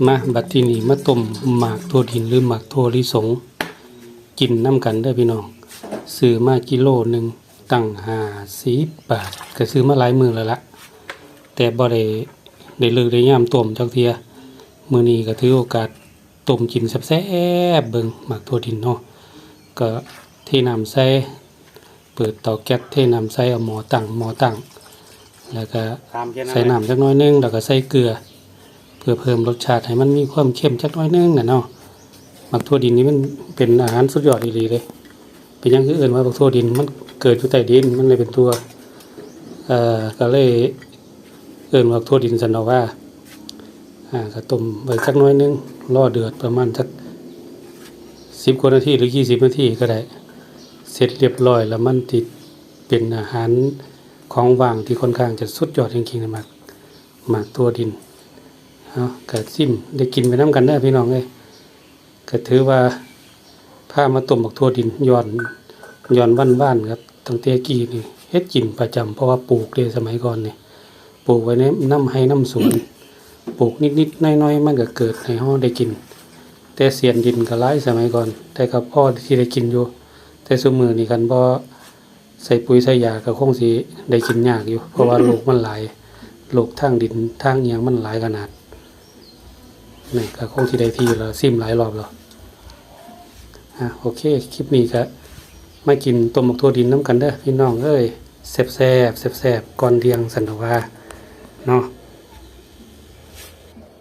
มาบัดที่นี่มาต้มหมากถั่วดินหรือหมากถั่วลิสงกินน้ำกันได้พี่น้องซื้อมากิโลหนึ่งตั้ง50 บาทก็ซื้อมาหลายมื้อแล้วละแต่บ่ได้เลิกได้ยามต้มจักเที่ยมื้อนี้ก็ถือโอกาสต้มกินแซ่บๆเบิ่งหมากถั่วดินเนาะก็เทน้ำใส่เปิดเตาแก๊สเทน้ำใส่เอาหม้อตั้งแล้วก็ใส่น้ำจักหน่อยนึงแล้วก็ใส่เกลือเพื่อเพิ่มรสชาติให้มันมีความเข้มจักหน่อยนึงน่ะเนาะหมักถั่วดินนี่มันเป็นอาหารสุดยอดอีหลีเลยเป็นอย่างอื่นว่าหมักถั่วดินมันเกิดอยู่ใต้ดินมันเลยเป็นตัวก็เลยหมักถั่วดินสันเอาว่าก็ต้มไว้สักหน่อยนึงรอเดือดประมาณสัก10 กว่านาทีหรือ20 นาทีก็ได้เสร็จเรียบร้อยแล้วมันติดเป็นอาหารของว่างที่ค่อนข้างจะสุดยอดจริงๆนะหมักถั่วดินก็ซิมได้กินไปน้ำกันได้พี่น้องเลยก็ถือว่าพามาต้มหมักถั่วดินย้อนบ้านครับตั้งแต่กี้นี่เฮ็ดกินประจำเพราะว่าปลูกในสมัยก่อนนี่ปลูกไว้ในน้ำให้น้ำสวนปลูกนิดๆน้อยๆมันก็เกิดให้เฮาได้กินแต่เสียนดินก็หลายสมัยก่อนแต่ก็พอที่ได้กินอยู่แต่ซุมื้อนี้กันบ่ใส่ปุ๋ยใส่ยาก็คงสิได้กินยากอยู่เพราะว่าโรคมันหลายโรคทางดินทางอิหยังมันหลายขนาดนี่ก็คงสิได้ที่แล้วซิมหลายรอบแล้วโอเคคลิปนี้ก็มากินต้มหมกถั่วดินน้ำกันเด้อพี่น้องเอ้ยแซ่บก่อนเที่ยงสันว่าเนาะ